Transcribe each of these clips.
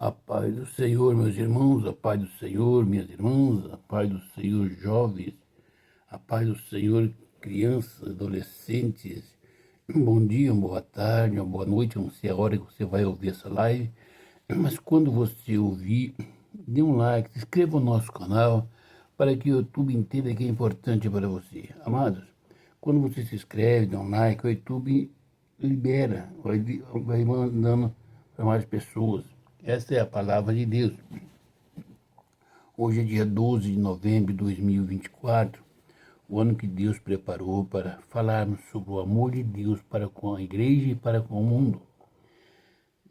A paz do Senhor, meus irmãos, a paz do Senhor, minhas irmãs, a paz do Senhor, jovens, a paz do Senhor, crianças, adolescentes. Bom dia, uma boa tarde, uma boa noite, não sei a hora que você vai ouvir essa live, mas quando você ouvir, dê um like, se inscreva no nosso canal, para que o YouTube entenda que é importante para você. Amados, quando você se inscreve, dá um like, o YouTube libera, vai mandando para mais pessoas. Essa é a palavra de Deus. Hoje é dia 12 de novembro de 2024, o ano que Deus preparou para falarmos sobre o amor de Deus para com a igreja e para com o mundo.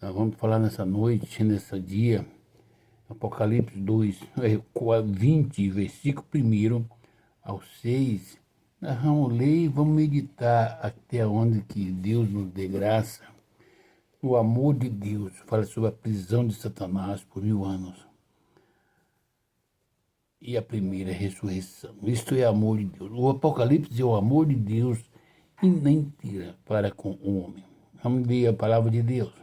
Nós vamos falar nessa noite, nesse dia, Apocalipse 2, 20, versículo 1 ao 6. Nós vamos ler e vamos meditar até onde que Deus nos dê graça. O amor de Deus fala sobre a prisão de Satanás por 1000 anos. E a primeira ressurreição. Isto é amor de Deus. O Apocalipse é o amor de Deus inteira para com o homem. Vamos ler a palavra de Deus.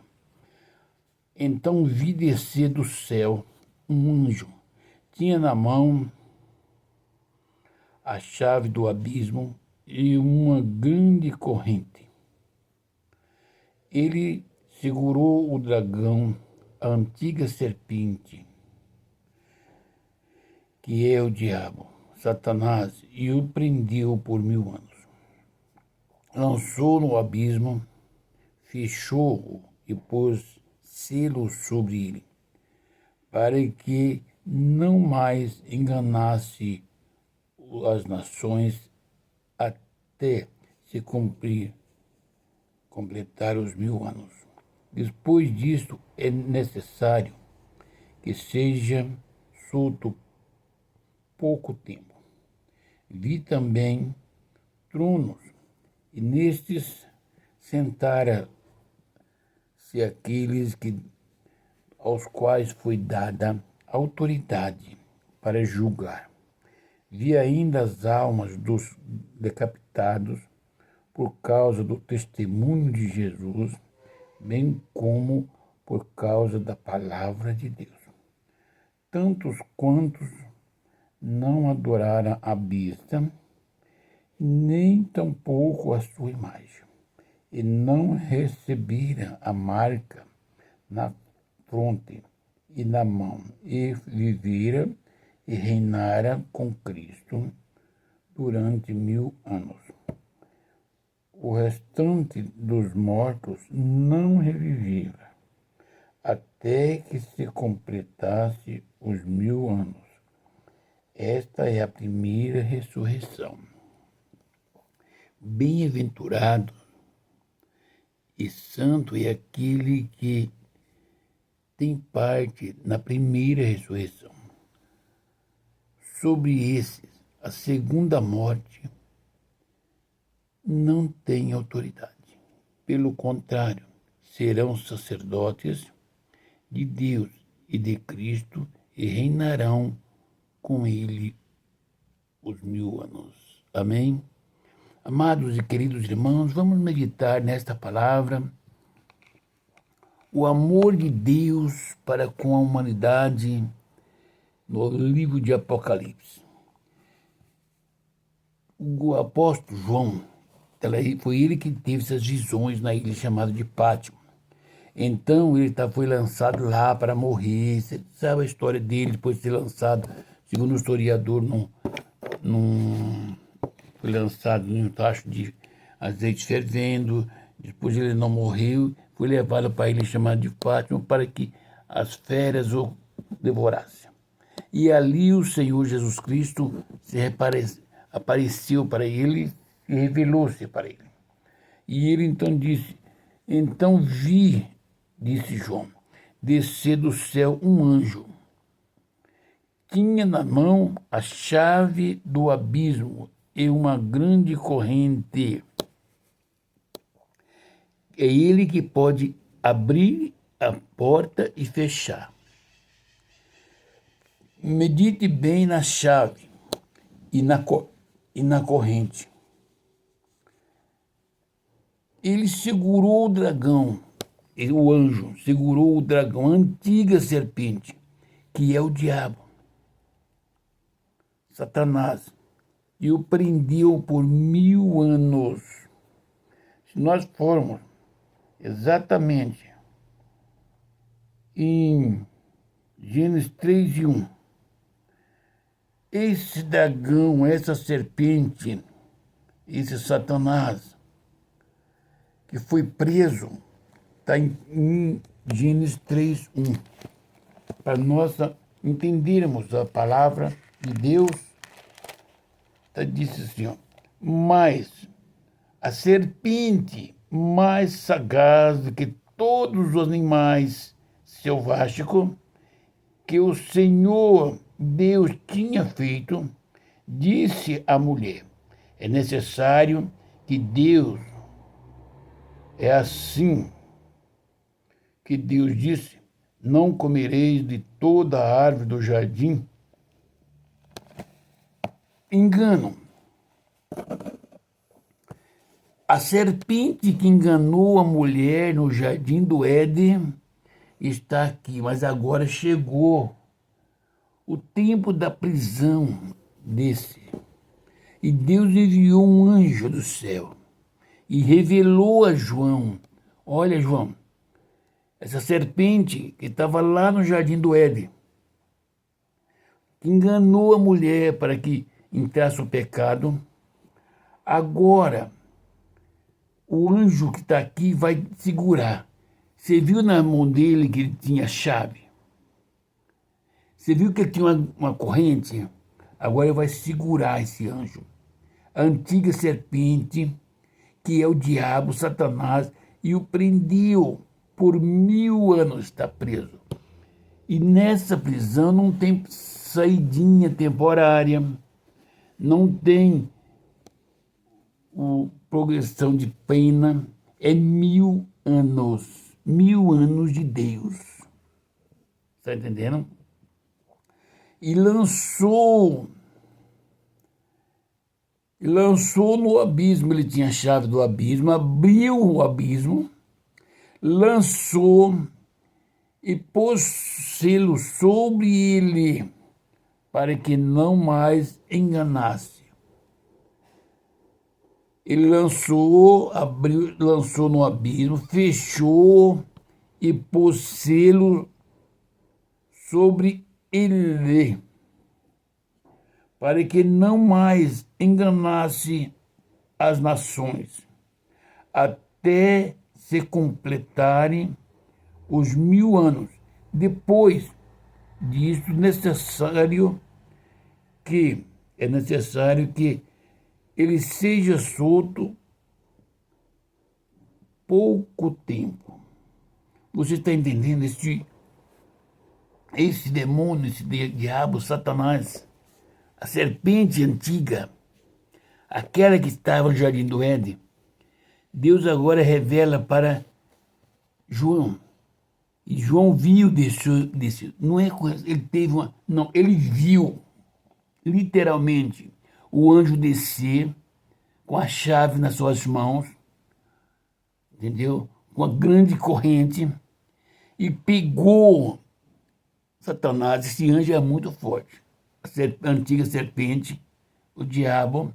Então vi descer do céu um anjo. Tinha na mão a chave do abismo e uma grande corrente. Ele segurou o dragão, a antiga serpente, que é o diabo, Satanás, e o prendeu por 1000 anos. Lançou no abismo, fechou-o e pôs selos sobre ele, para que não mais enganasse as nações até se completar os 1000 anos. Depois disto, é necessário que seja solto pouco tempo. Vi também tronos, e nestes sentara-se aqueles aos quais foi dada autoridade para julgar. Vi ainda as almas dos decapitados por causa do testemunho de Jesus, bem como por causa da palavra de Deus. Tantos quantos não adoraram a besta, nem tampouco a sua imagem, e não receberam a marca na fronte e na mão, e viveram e reinaram com Cristo durante 1000 anos. O restante dos mortos não reviveram, até que se completasse os 1000 anos. Esta é a primeira ressurreição. Bem-aventurado e santo é aquele que tem parte na primeira ressurreição. Sobre esses, a segunda morte não tem autoridade. Pelo contrário, serão sacerdotes de Deus e de Cristo e reinarão com ele os 1000 anos. Amém? Amados e queridos irmãos, vamos meditar nesta palavra. O amor de Deus para com a humanidade no livro de Apocalipse. O apóstolo João, foi ele que teve essas visões na ilha chamada de Pátimo. Então ele foi lançado lá para morrer. Você sabe a história dele depois de ser lançado, segundo o historiador, foi lançado em um tacho de azeite fervendo. Depois ele não morreu, foi levado para a ilha chamada de Pátimo para que as feras o devorassem. E ali o Senhor Jesus Cristo apareceu para ele e revelou-se para ele. E ele então disse, então vi, disse João, descer do céu um anjo. Tinha na mão a chave do abismo e uma grande corrente. É ele que pode abrir a porta e fechar. Medite bem na chave e na corrente. Ele segurou o dragão o anjo segurou o dragão, a antiga serpente, que é o diabo, Satanás, e o prendeu por 1000 anos. Se nós formos exatamente em Gênesis 3:1, esse dragão, essa serpente, esse Satanás, que foi preso, está em Gênesis 3:1. Para nós entendermos a palavra de Deus, disse assim, ó, mas a serpente mais sagaz do que todos os animais selváticos que o Senhor Deus tinha feito, disse à mulher, é necessário que Deus, é assim que Deus disse, não comereis de toda a árvore do jardim. Engano. A serpente que enganou a mulher no jardim do Éden está aqui, mas agora chegou o tempo da prisão desse. E Deus enviou um anjo do céu e revelou a João, olha, João, essa serpente que estava lá no jardim do Éden, que enganou a mulher para que entrasse o pecado, agora o anjo que está aqui vai segurar. Você viu na mão dele que ele tinha chave? Você viu que ele tinha uma corrente? Agora ele vai segurar esse anjo. A antiga serpente, que é o diabo, Satanás, e o prendeu por 1000 anos, está preso. E nessa prisão não tem saidinha temporária, não tem progressão de pena, é 1000 anos. 1000 anos de Deus. Está entendendo? E lançou no abismo, ele tinha a chave do abismo, abriu o abismo, lançou e pôs selo sobre ele, para que não mais enganasse. Ele lançou no abismo, fechou e pôs selo sobre ele, para que não mais enganasse as nações, até se completarem os 1000 anos. Depois disso, é necessário que ele seja solto pouco tempo. Você está entendendo? Esse demônio, esse diabo, Satanás, a serpente antiga, aquela que estava no jardim do Éden, Deus agora revela para João. E João viu desse não é coisa, ele teve uma, não, ele viu literalmente o anjo descer com a chave nas suas mãos, entendeu? Com a grande corrente, e pegou Satanás. Esse anjo é muito forte. A antiga serpente, o diabo,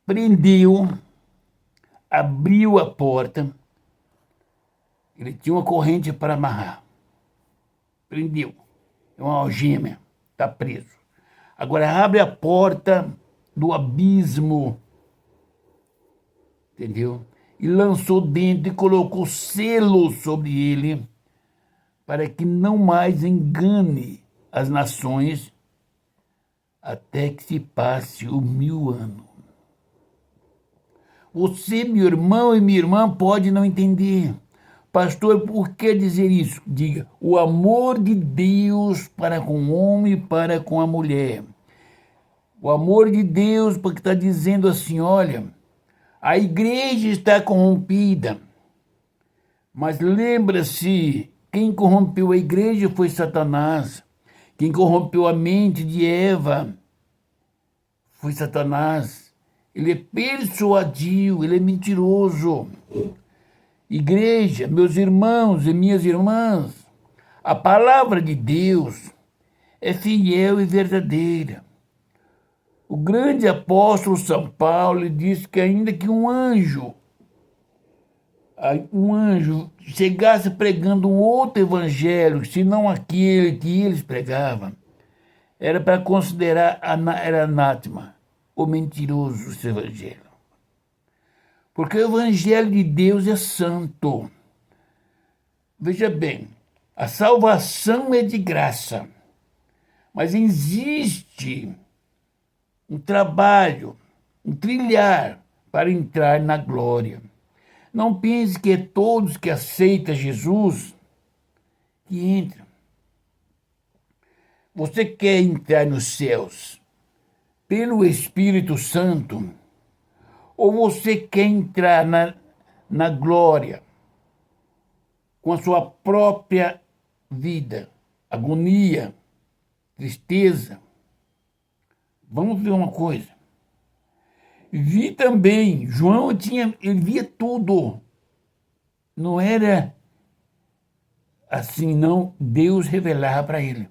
prendeu, abriu a porta. Ele tinha uma corrente para amarrar. Prendeu. É uma algema. Está preso. Agora abre a porta do abismo. Entendeu? E lançou dentro e colocou selo sobre ele, para que não mais engane as nações, até que se passe os 1000 anos. Você, meu irmão e minha irmã, pode não entender. Pastor, por que dizer isso? Diga, o amor de Deus para com o homem e para com a mulher. O amor de Deus, porque está dizendo assim, olha, a igreja está corrompida, mas lembra-se, quem corrompeu a igreja foi Satanás. Quem corrompeu a mente de Eva foi Satanás. Ele é persuadiu, ele é mentiroso. Igreja, meus irmãos e minhas irmãs, a palavra de Deus é fiel e verdadeira. O grande apóstolo São Paulo disse que ainda que um anjo chegasse pregando um outro evangelho, senão aquele que eles pregavam, era para considerar era anátema, ou mentiroso esse evangelho. Porque o evangelho de Deus é santo. Veja bem, a salvação é de graça, mas existe um trabalho, um trilhar para entrar na glória. Não pense que é todos que aceitam Jesus que entram. Você quer entrar nos céus pelo Espírito Santo ou você quer entrar na glória com a sua própria vida, agonia, tristeza? Vamos ver uma coisa. Vi também, João ele via tudo. Não era assim, não. Deus revelava para ele.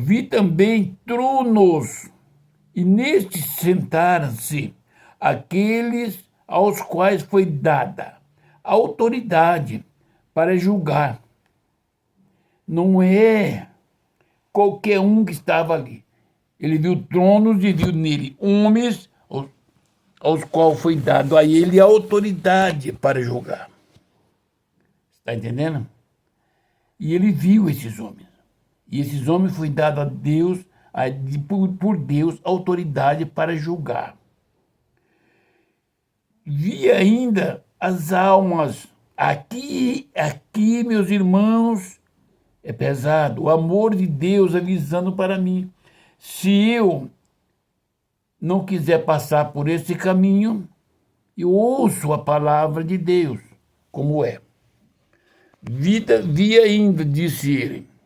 Vi também tronos, e nestes sentaram-se aqueles aos quais foi dada a autoridade para julgar. Não é qualquer um que estava ali. Ele viu tronos e viu nele homens aos quais foi dado a ele a autoridade para julgar. Está entendendo? E ele viu esses homens. E esses homens foi dado a Deus, por Deus, autoridade para julgar. Vi ainda as almas. Aqui, meus irmãos, é pesado. O amor de Deus avisando para mim. Se eu não quiser passar por esse caminho, eu ouço a palavra de Deus, como é. Vi ainda, disse ele.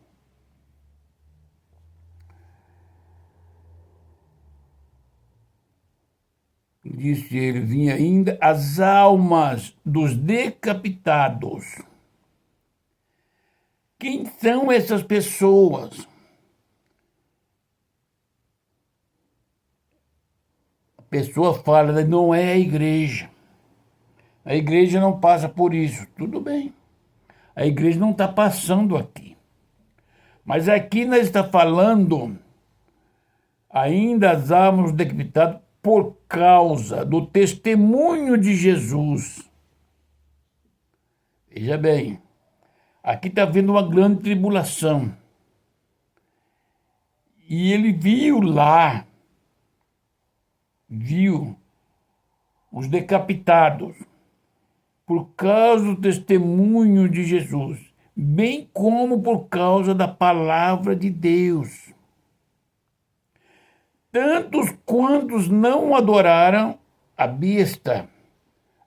Disse ele, vinha ainda as almas dos decapitados. Quem são essas pessoas? A pessoa fala, não é a igreja. A igreja não passa por isso. Tudo bem. A igreja não está passando aqui. Mas aqui nós estamos falando ainda as almas decapitadas por causa do testemunho de Jesus. Veja bem, aqui está havendo uma grande tribulação. E ele viu os decapitados por causa do testemunho de Jesus, bem como por causa da palavra de Deus. Tantos quantos não adoraram a besta.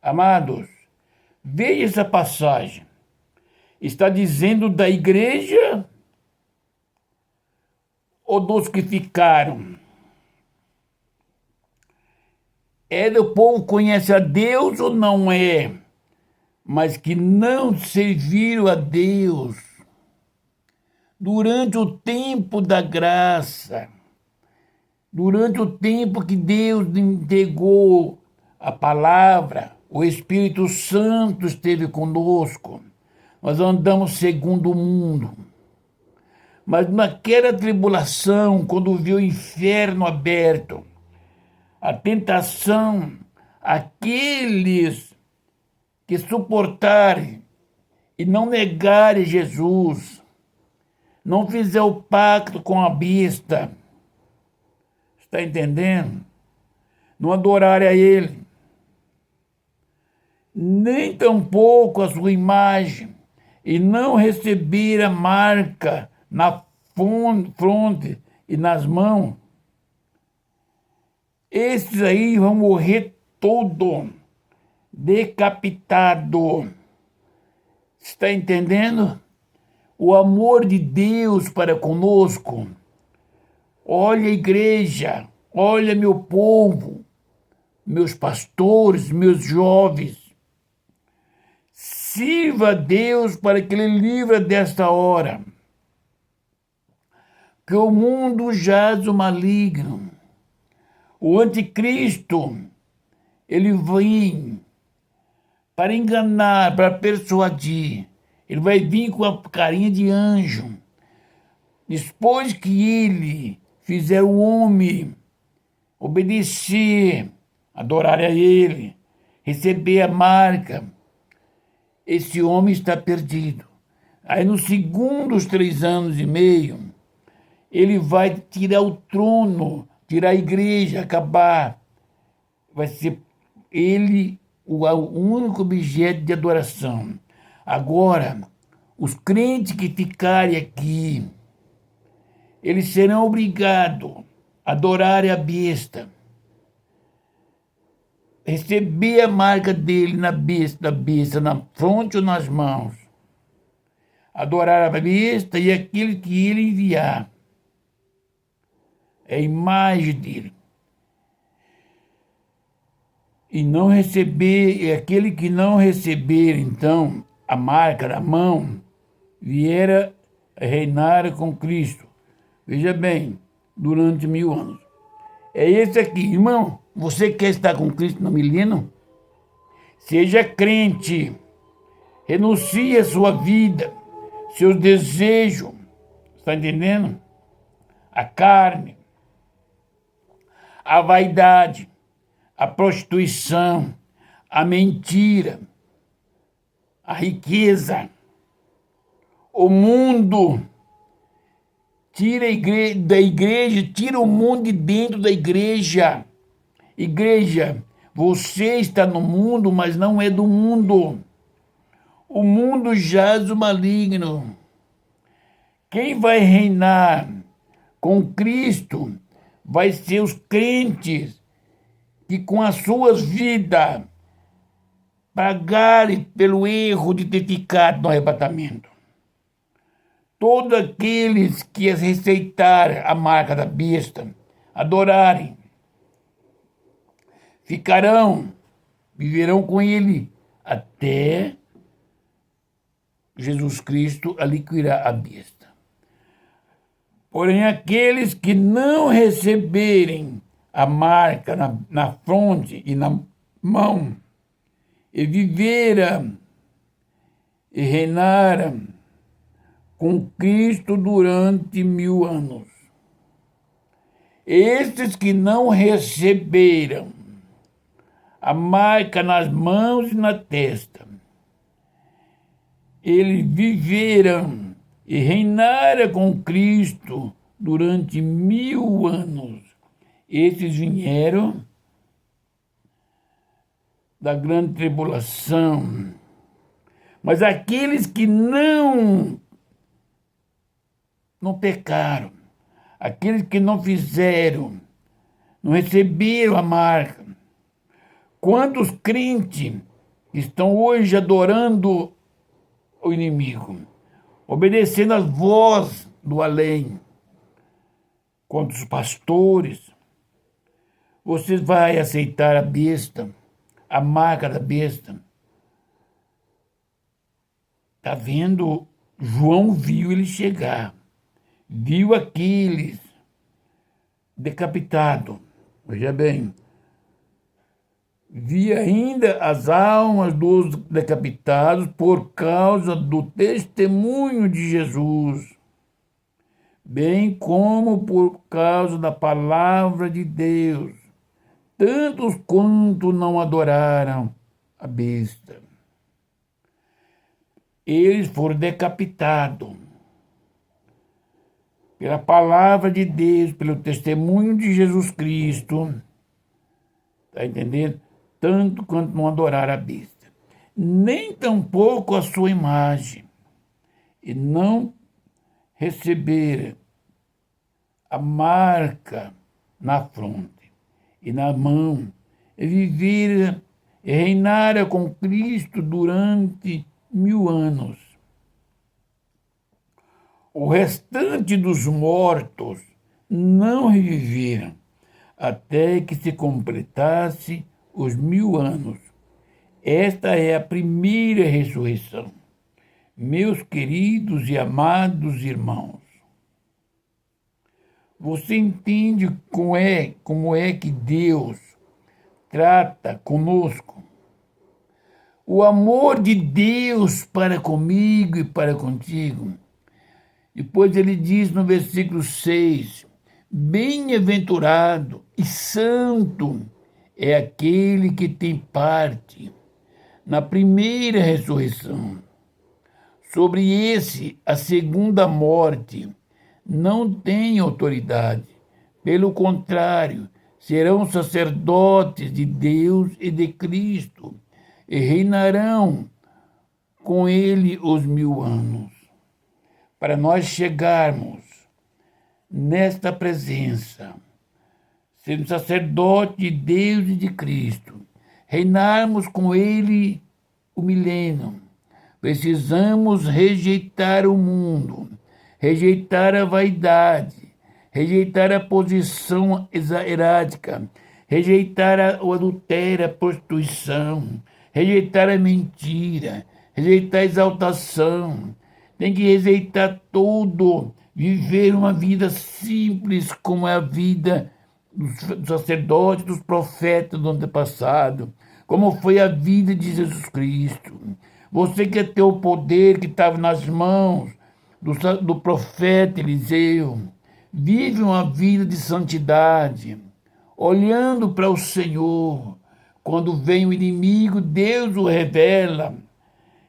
Amados, veja essa passagem. Está dizendo da igreja ou dos que ficaram? É do povo que conhece a Deus ou não é? Mas que não serviram a Deus durante o tempo da graça, durante o tempo que Deus entregou a palavra, o Espírito Santo esteve conosco. Nós andamos segundo o mundo. Mas naquela tribulação, quando viu o inferno aberto, a tentação, aqueles que suportarem e não negarem Jesus, não fizer o pacto com a besta, está entendendo? Não adorarem a ele, nem tampouco a sua imagem, e não receber a marca na fronte e nas mãos, esses aí vão morrer todo decapitado. Está entendendo? O amor de Deus para conosco. Olha a igreja, olha meu povo, meus pastores, meus jovens. sirva a Deus para que Ele livre desta hora. Que o mundo jaz o maligno. O anticristo, ele vem para enganar, para persuadir. Ele vai vir com a carinha de anjo. Depois que ele fizer o homem obedecer, adorar a ele, receber a marca, esse homem está perdido. Aí nos segundos 3 anos e meio, ele vai tirar o trono, tirar a igreja, acabar. Vai ser ele o único objeto de adoração. Agora, os crentes que ficarem aqui, eles serão obrigados a adorar a besta, receber a marca dele na besta, na fronte ou nas mãos, adorar a besta e aquele que ele enviar. É a imagem dele. E não receber, aquele que não receber, então, a marca na mão, viera a reinar com Cristo. Veja bem, durante 1000 anos. É esse aqui, irmão. Você quer estar com Cristo no milênio? Seja crente. Renuncie a sua vida, seus desejos. Está entendendo? A carne, a vaidade, a prostituição, a mentira, a riqueza, o mundo. Tira da igreja, tira o mundo de dentro da igreja. Igreja, você está no mundo, mas não é do mundo. O mundo jaz o maligno. Quem vai reinar com Cristo vai ser os crentes que com as suas vidas pagarem pelo erro de ter ficado no arrebatamento. Todos aqueles que receitarem a marca da besta, adorarem, viverão com ele até Jesus Cristo aniquilar a besta. Porém, aqueles que não receberem a marca na fronte e na mão, e viveram e reinaram com Cristo durante 1000 anos. Estes que não receberam a marca nas mãos e na testa, eles viveram e reinaram com Cristo durante 1000 anos. Esses vieram da grande tribulação. Mas aqueles que não pecaram, aqueles que não fizeram, não receberam a marca. Quantos crentes estão hoje adorando o inimigo, obedecendo a voz do além? Quantos pastores? Você vai aceitar a besta, a marca da besta? Está vendo? João viu ele chegar. Viu aqueles decapitados. Veja bem. Vi ainda as almas dos decapitados por causa do testemunho de Jesus, bem como por causa da palavra de Deus, tantos quanto não adoraram a besta. Eles foram decapitados pela palavra de Deus, pelo testemunho de Jesus Cristo. Está entendendo? Tanto quanto não adorar a besta, nem tampouco a sua imagem, e não receber a marca na fronte e na mão, e viver e reinar com Cristo durante 1000 anos. O restante dos mortos não reviveram até que se completasse os 1000 anos. Esta é a primeira ressurreição. Meus queridos e amados irmãos, você entende como é que Deus trata conosco? O amor de Deus para comigo e para contigo. Depois ele diz no versículo 6, bem-aventurado e santo é aquele que tem parte na primeira ressurreição. Sobre esse, a segunda morte não tem autoridade. Pelo contrário, serão sacerdotes de Deus e de Cristo e reinarão com ele os 1000 anos. Para nós chegarmos nesta presença, sermos sacerdotes de Deus e de Cristo, reinarmos com ele o milênio, precisamos rejeitar o mundo, rejeitar a vaidade, rejeitar a posição erática, rejeitar o adultério, a prostituição, rejeitar a mentira, rejeitar a exaltação. Tem que rejeitar tudo, viver uma vida simples como é a vida dos sacerdotes, dos profetas do antepassado, como foi a vida de Jesus Cristo. Você quer ter o poder que estava nas mãos do profeta Eliseu. Vive uma vida de santidade, olhando para o Senhor. Quando vem o inimigo, Deus o revela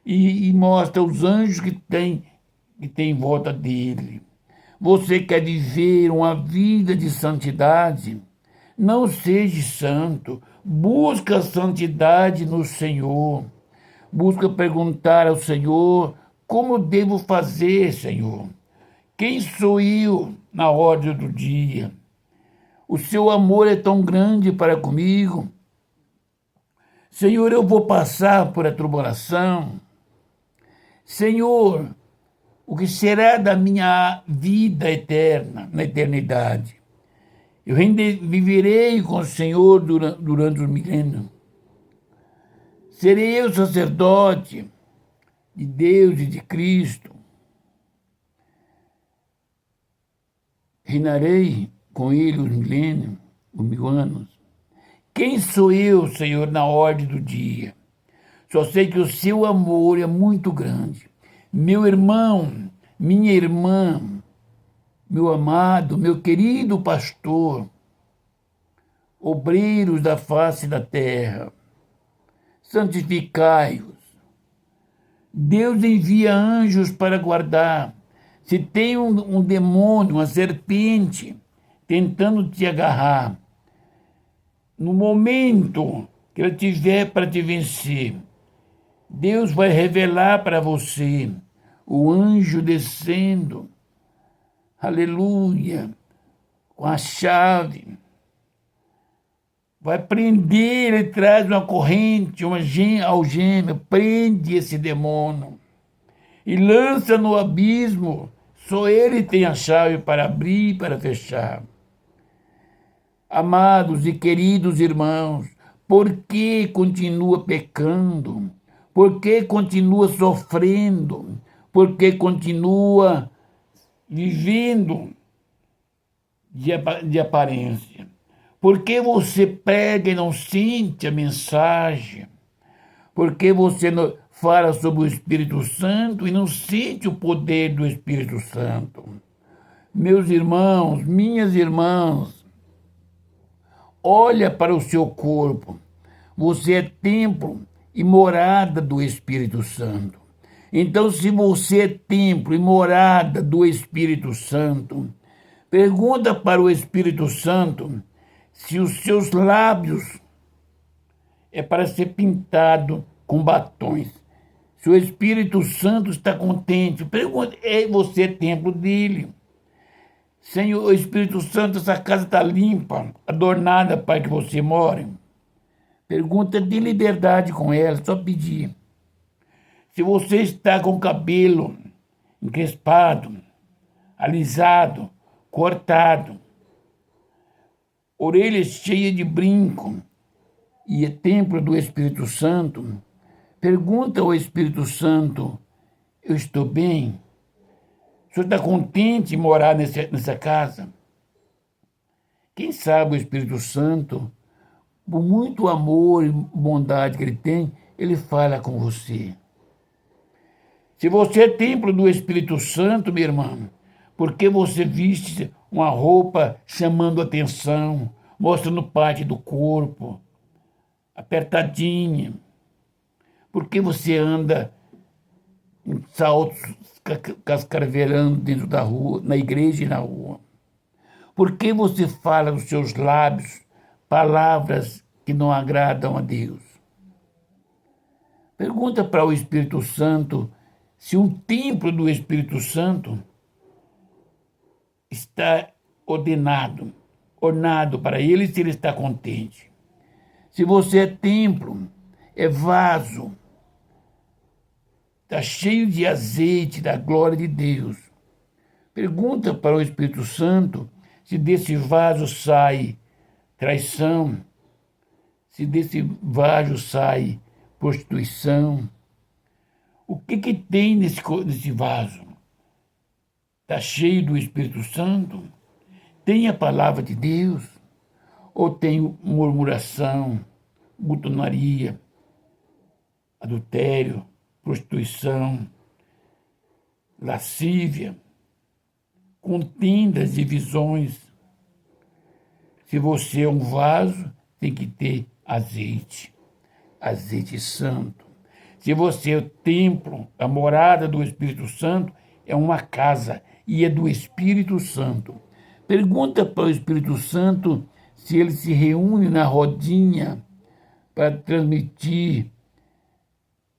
e mostra os anjos que tem em volta dele. Você quer viver uma vida de santidade? Não seja santo. Busca a santidade no Senhor. Busca perguntar ao Senhor, como devo fazer, Senhor? Quem sou eu na ordem do dia? O seu amor é tão grande para comigo. Senhor, eu vou passar por a tribulação. Senhor, o que será da minha vida eterna, na eternidade? Eu viverei com o Senhor durante os milênios. Serei eu sacerdote de Deus e de Cristo. Reinarei com ele os milênios, os 1000 anos. Quem sou eu, Senhor, na ordem do dia? Só sei que o seu amor é muito grande. Meu irmão, minha irmã, meu amado, meu querido pastor, obreiros da face da terra, santificai-os. Deus envia anjos para guardar. Se tem um demônio, uma serpente, tentando te agarrar, no momento que ele tiver para te vencer, Deus vai revelar para você o anjo descendo, aleluia, com a chave. Vai prender, ele traz uma corrente, uma algema, prende esse demônio e lança no abismo. Só ele tem a chave para abrir e para fechar. Amados e queridos irmãos, por que continua pecando? Por que continua sofrendo? Por que continua vivendo de aparência? Por que você prega e não sente a mensagem? Por que você não fala sobre o Espírito Santo e não sente o poder do Espírito Santo? Meus irmãos, minhas irmãs, olha para o seu corpo. Você é templo e morada do Espírito Santo. Então, se você é templo e morada do Espírito Santo, pergunta para o Espírito Santo se os seus lábios é para ser pintado com batons. Se o Espírito Santo está contente, pergunta, você é templo dele. Senhor, Espírito Santo, essa casa está limpa, adornada para que você more. Pergunta de liberdade com ela, só pedir. Se você está com o cabelo encrespado, alisado, cortado, orelhas cheias de brinco, e é templo do Espírito Santo, Pergunta ao Espírito Santo, eu estou bem? O senhor está contente em morar nessa casa? Quem sabe o Espírito Santo, por muito amor e bondade que ele tem, ele fala com você. Se você é templo do Espírito Santo, minha irmã, por que você veste uma roupa chamando atenção, mostrando parte do corpo, apertadinha? Por que você anda em saltos cascavelando dentro da rua, na igreja e na rua? Por que você fala nos seus lábios palavras que não agradam a Deus? Pergunta para o Espírito Santo se um templo do Espírito Santo está ornado para ele, se ele está contente. Se você é templo, é vaso, está cheio de azeite da glória de Deus. Pergunta para o Espírito Santo se desse vaso sai traição, se desse vaso sai prostituição. O que tem nesse vaso? Está cheio do Espírito Santo? Tem a palavra de Deus? Ou tem murmuração, glutonaria, adultério, prostituição, lascívia, contendas, divisões? Se você é um vaso, tem que ter azeite, azeite santo. Se você é o templo, a morada do Espírito Santo, é uma casa e é do Espírito Santo. Pergunta para o Espírito Santo se ele se reúne na rodinha para transmitir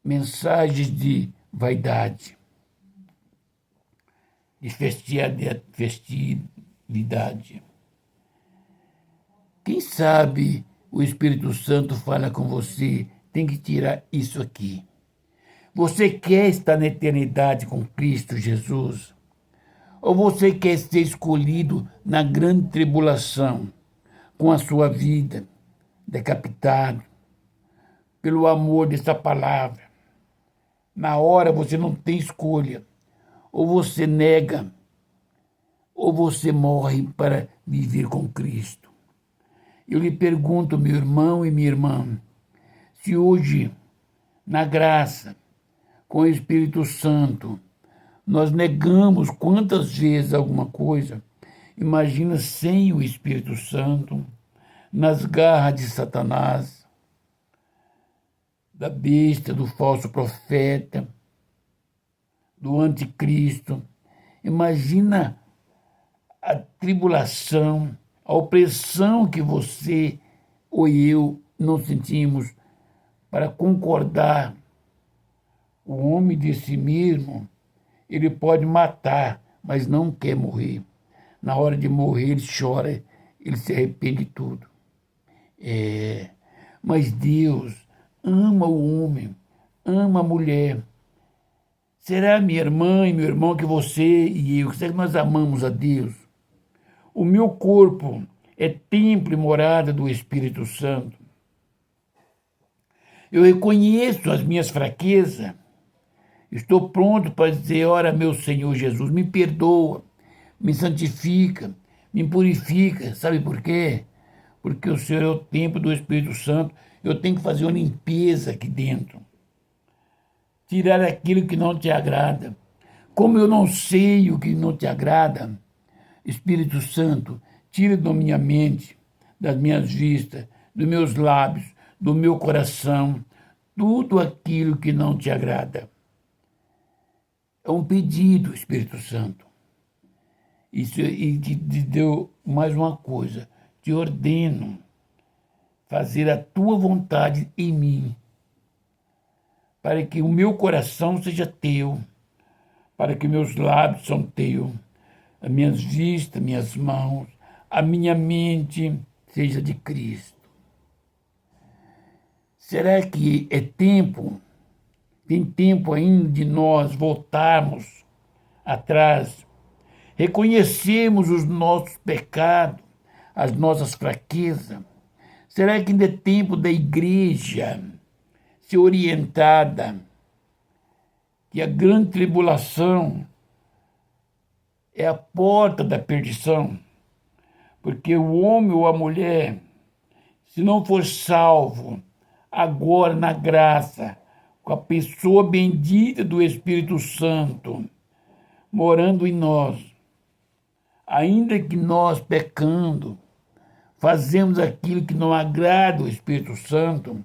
mensagens de vaidade, de festividade. Quem sabe o Espírito Santo fala com você, tem que tirar isso aqui. Você quer estar na eternidade com Cristo Jesus? Ou você quer ser escolhido na grande tribulação, com a sua vida decapitado, pelo amor dessa palavra? Na hora você não tem escolha. Ou você nega, ou você morre para viver com Cristo. Eu lhe pergunto, meu irmão e minha irmã, se hoje, na graça, com o Espírito Santo, nós negamos quantas vezes alguma coisa, imagina sem o Espírito Santo, nas garras de Satanás, da besta, do falso profeta, do anticristo. Imagina a tribulação, a opressão que você ou eu não sentimos para concordar. O homem de si mesmo, ele pode matar, mas não quer morrer. Na hora de morrer, ele chora, ele se arrepende de tudo. Mas Deus ama o homem, ama a mulher. Será, minha irmã e meu irmão, que você e eu, será que nós amamos a Deus? O meu corpo é templo e morada do Espírito Santo. Eu reconheço as minhas fraquezas. Estou pronto para dizer, ora, meu Senhor Jesus, me perdoa, me santifica, me purifica. Sabe por quê? Porque o Senhor é o templo do Espírito Santo. Eu tenho que fazer uma limpeza aqui dentro. Tirar aquilo que não te agrada. Como eu não sei o que não te agrada, Espírito Santo, tira da minha mente, das minhas vistas, dos meus lábios, do meu coração, tudo aquilo que não te agrada. É um pedido, Espírito Santo. E te deu mais uma coisa. Te ordeno fazer a tua vontade em mim, para que o meu coração seja teu, para que meus lábios são teus, as minhas vistas, minhas mãos, a minha mente seja de Cristo. Será que é tempo? Tem tempo ainda de nós voltarmos atrás, reconhecermos os nossos pecados, as nossas fraquezas? Será que ainda é tempo da igreja ser orientada que a grande tribulação é a porta da perdição, porque o homem ou a mulher, se não for salvo agora na graça, com a pessoa bendita do Espírito Santo morando em nós, ainda que nós pecando, fazemos aquilo que não agrada ao Espírito Santo,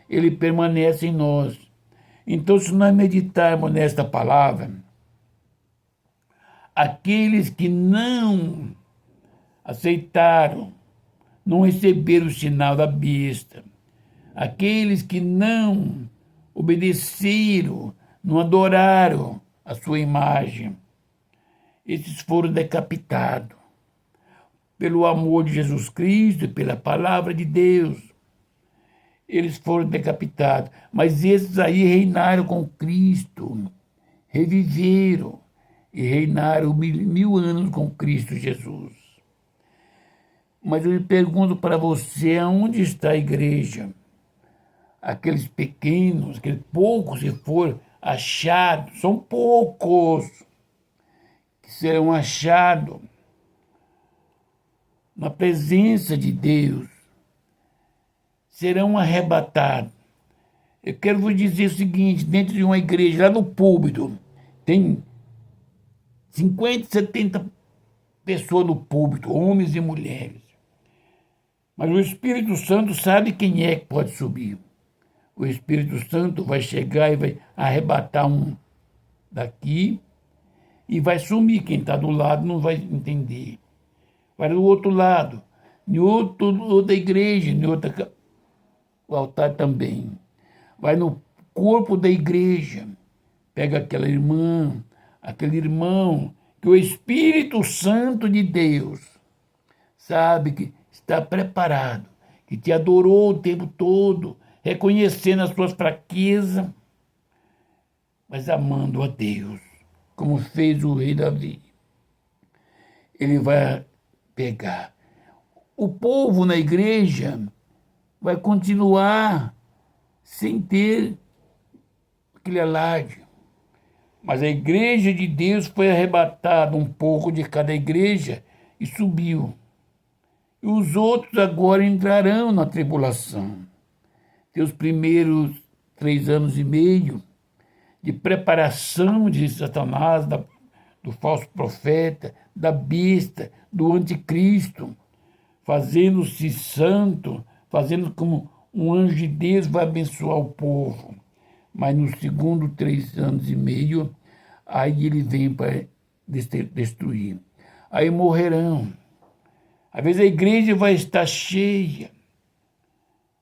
ele permanece em nós. Então, se nós meditarmos nesta palavra, aqueles que não aceitaram, não receberam o sinal da besta, aqueles que não obedeceram, não adoraram a sua imagem, esses foram decapitados pelo amor de Jesus Cristo e pela palavra de Deus. Eles foram decapitados, mas esses aí reinaram com Cristo, reviveram e reinaram 1000 anos com Cristo Jesus. Mas eu pergunto para você, aonde está a igreja? Aqueles pequenos, aqueles poucos que foram achados, são poucos que serão achados na presença de Deus, serão arrebatados. Eu quero vos dizer o seguinte, dentro de uma igreja, lá no púlpito, tem 50, 70 pessoas no púlpito, homens e mulheres. Mas o Espírito Santo sabe quem é que pode subir. O Espírito Santo vai chegar e vai arrebatar um daqui e vai sumir. Quem está do lado não vai entender. Vai do outro lado, em outra igreja, em outra o altar também. Vai no corpo da igreja, pega aquela irmã, aquele irmão, que o Espírito Santo de Deus sabe que está preparado, que te adorou o tempo todo, reconhecendo as suas fraquezas, mas amando a Deus, como fez o rei Davi. Ele vai pegar. O povo na igreja vai continuar sem ter aquele alarde. Mas a igreja de Deus foi arrebatada um pouco de cada igreja e subiu. E os outros agora entrarão na tribulação. Tem os primeiros 3 anos e meio de preparação de Satanás, do falso profeta, da besta, do anticristo, fazendo-se santo, fazendo como um anjo de Deus vai abençoar o povo. Mas no segundo 3 anos e meio, aí ele vem para destruir. Aí morrerão. Às vezes a igreja vai estar cheia,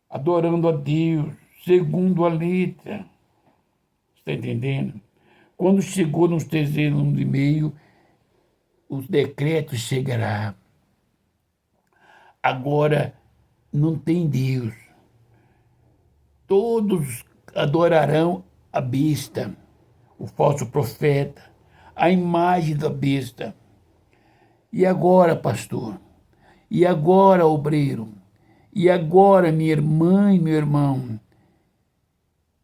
adorando a Deus, segundo a letra. Está entendendo? Quando chegou nos 3 anos e meio, os decretos chegarão. Agora não tem Deus. Todos adorarão a besta, o falso profeta, a imagem da besta. E agora, pastor? E agora, obreiro? E agora, minha irmã e meu irmão,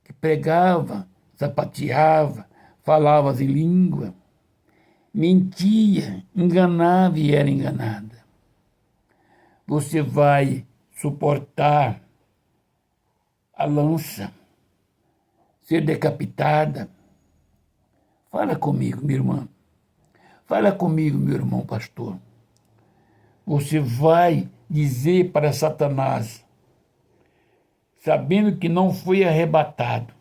que pregava, sapateava, falava em língua, mentia, enganava e era enganada. Você vai suportar a lança, ser decapitada? Fala comigo, minha irmã. Fala comigo, meu irmão pastor. Você vai dizer para Satanás, sabendo que não foi arrebatado.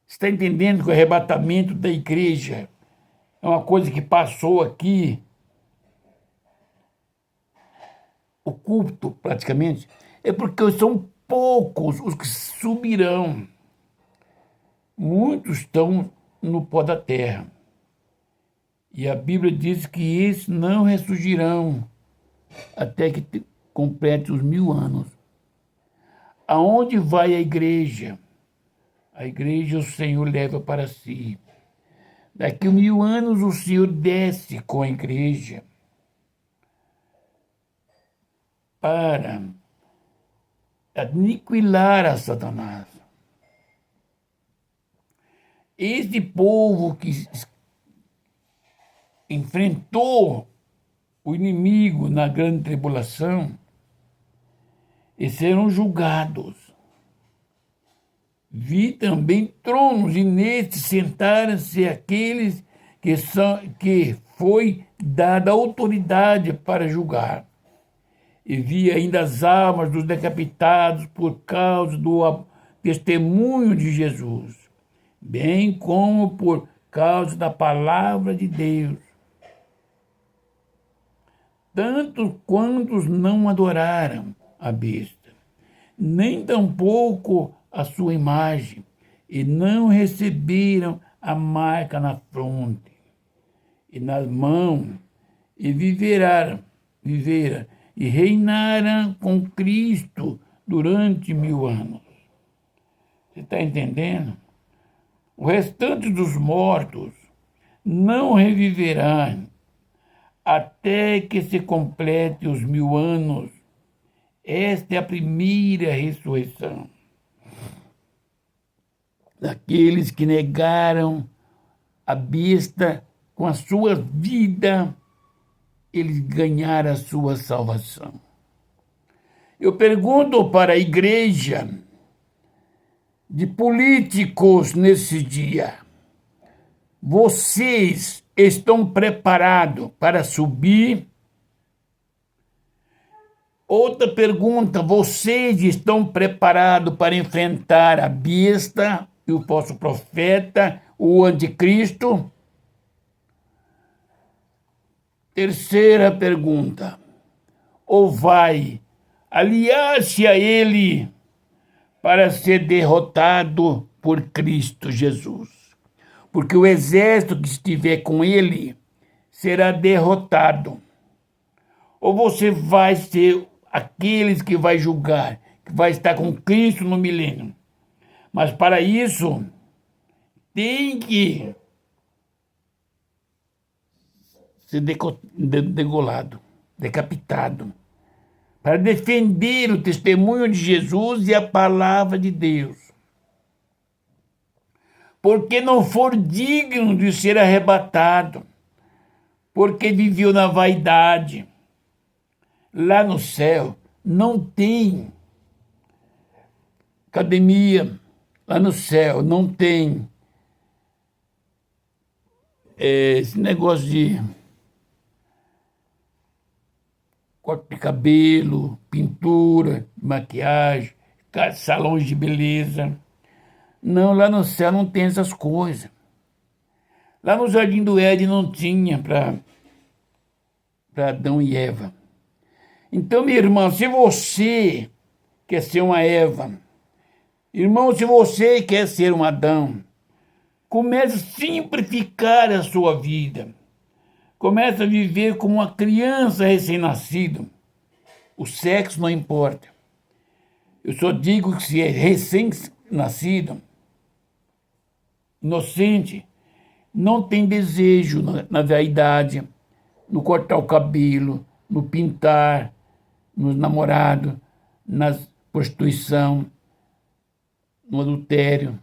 Está entendendo que o arrebatamento da igreja é uma coisa que passou aqui, o culto praticamente, é porque são poucos os que subirão. Muitos estão no pó da terra. E a Bíblia diz que esses não ressurgirão até que complete os 1000 anos. Aonde vai a igreja? A igreja o Senhor leva para si. Daqui a 1000 anos o Senhor desce com a igreja para aniquilar a Satanás. Este povo que enfrentou o inimigo na grande tribulação, e serão julgados. Vi também tronos, e nestes sentaram-se aqueles que foi dada autoridade para julgar. E vi ainda as almas dos decapitados por causa do testemunho de Jesus, bem como por causa da palavra de Deus. Tanto quantos não adoraram a besta, nem tampouco a sua imagem, e não receberam a marca na fronte e nas mãos, e viveram e reinaram com Cristo durante 1000 anos. Você está entendendo? O restante dos mortos não reviverão até que se complete os 1000 anos. Esta é a primeira ressurreição. Daqueles que negaram a besta com a sua vida, eles ganharam a sua salvação. Eu pergunto para a igreja de políticos nesse dia: vocês estão preparados para subir? Outra pergunta: vocês estão preparados para enfrentar a besta e o falso profeta, o anticristo? Terceira pergunta: ou vai aliar-se a ele para ser derrotado por Cristo Jesus? Porque o exército que estiver com ele será derrotado. Ou você vai ser aqueles que vai julgar, que vai estar com Cristo no milênio. Mas para isso, tem que ser degolado, decapitado, para defender o testemunho de Jesus e a palavra de Deus. Porque não for digno de ser arrebatado, porque viveu na vaidade. Lá no céu não tem academia, lá no céu não tem esse negócio de corte de cabelo, pintura, maquiagem, salões de beleza. Não, lá no céu não tem essas coisas. Lá no Jardim do Éden não tinha para Adão e Eva. Então, minha irmã, se você quer ser uma Eva, irmão, se você quer ser um Adão, comece a simplificar a sua vida. Comece a viver como uma criança recém-nascida. O sexo não importa. Eu só digo que se é recém-nascido, inocente, não tem desejo na vaidade, no cortar o cabelo, no pintar, no namorado, na prostituição, no adultério,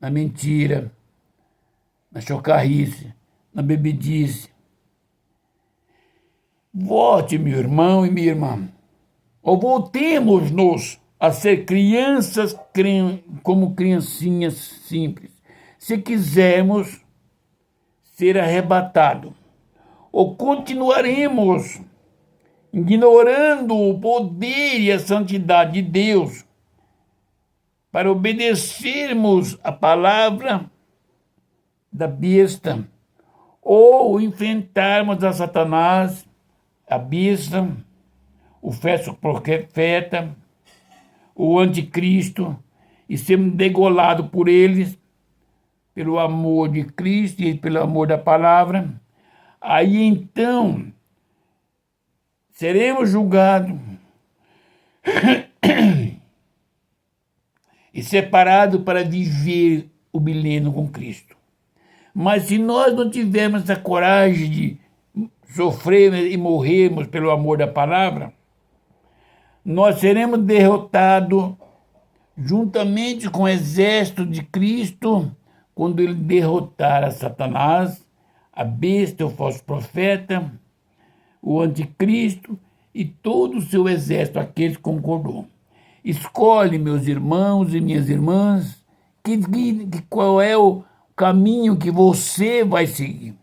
na mentira, na chocarrice, na bebedice. Volte, meu irmão e minha irmã, ou voltemos-nos a ser crianças como criancinhas simples, se quisermos ser arrebatados, ou continuaremos ignorando o poder e a santidade de Deus para obedecermos a palavra da besta, ou enfrentarmos a Satanás, a besta, o falso profeta, o anticristo, e sermos degolados por eles, pelo amor de Cristo e pelo amor da palavra. Aí então seremos julgados e separados para viver o milênio com Cristo. Mas se nós não tivermos a coragem de sofrer e morrermos pelo amor da palavra, nós seremos derrotados juntamente com o exército de Cristo, quando ele derrotar a Satanás, a besta, o falso profeta, o anticristo e todo o seu exército, aqueles que concordou. Escolhe, meus irmãos e minhas irmãs, qual é o caminho que você vai seguir.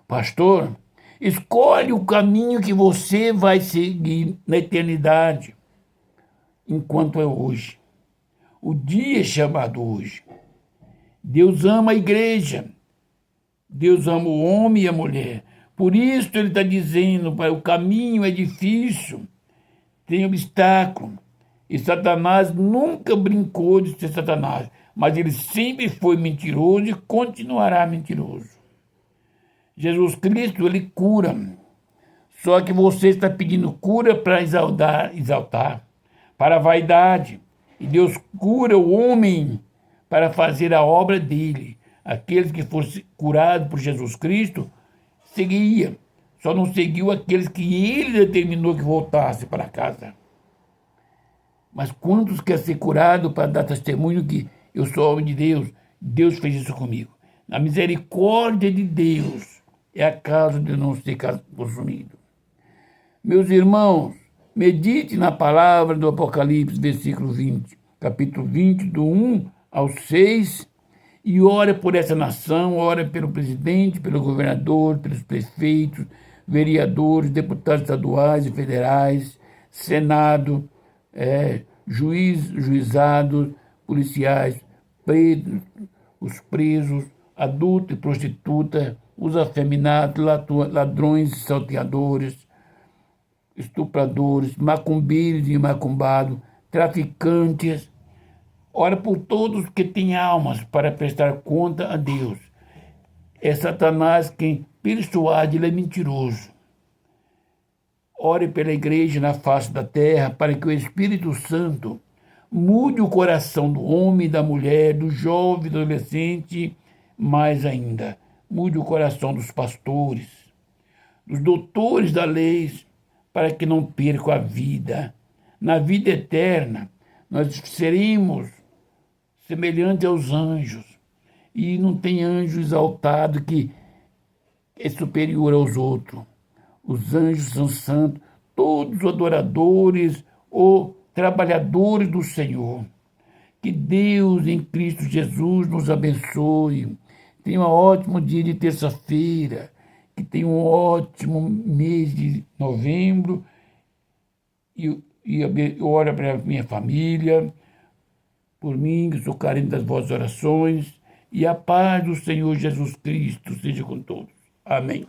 Pastor, escolhe o caminho que você vai seguir na eternidade, enquanto é hoje. O dia é chamado hoje. Deus ama a igreja. Deus ama o homem e a mulher. Por isso ele está dizendo, o caminho é difícil, tem obstáculo. E Satanás nunca brincou de ser Satanás, mas ele sempre foi mentiroso e continuará mentiroso. Jesus Cristo, ele cura. Só que você está pedindo cura para exaltar, para a vaidade. E Deus cura o homem para fazer a obra dele. Aqueles que fossem curados por Jesus Cristo, seguia. Só não seguiu aqueles que ele determinou que voltasse para casa. Mas quantos querem ser curados para dar testemunho que eu sou homem de Deus? Deus fez isso comigo. A misericórdia de Deus é a causa de eu não ser consumido. Meus irmãos, medite na palavra do Apocalipse, versículo 20, capítulo 20, do 1 ao 6, e ore por essa nação, ore pelo presidente, pelo governador, pelos prefeitos, vereadores, deputados estaduais e federais, Senado, juizados, policiais, presos, os presos, adultos e prostitutas, os afeminados, ladrões e salteadores, estupradores, macumbeiros e macumbados, traficantes. Ora por todos que têm almas para prestar conta a Deus. É Satanás quem persuade, ele é mentiroso. Ore pela igreja na face da terra para que o Espírito Santo mude o coração do homem, da mulher, do jovem, do adolescente, mais ainda, mude o coração dos pastores, dos doutores da lei, para que não percam a vida. Na vida eterna, nós seremos semelhantes aos anjos. E não tem anjo exaltado que é superior aos outros. Os anjos são santos, todos adoradores ou trabalhadores do Senhor. Que Deus em Cristo Jesus nos abençoe. Tenha um ótimo dia de terça-feira. Que tenha um ótimo mês de novembro. E ora para minha família, por mim, que sou carente das vossas orações. E a paz do Senhor Jesus Cristo seja com todos. Amém.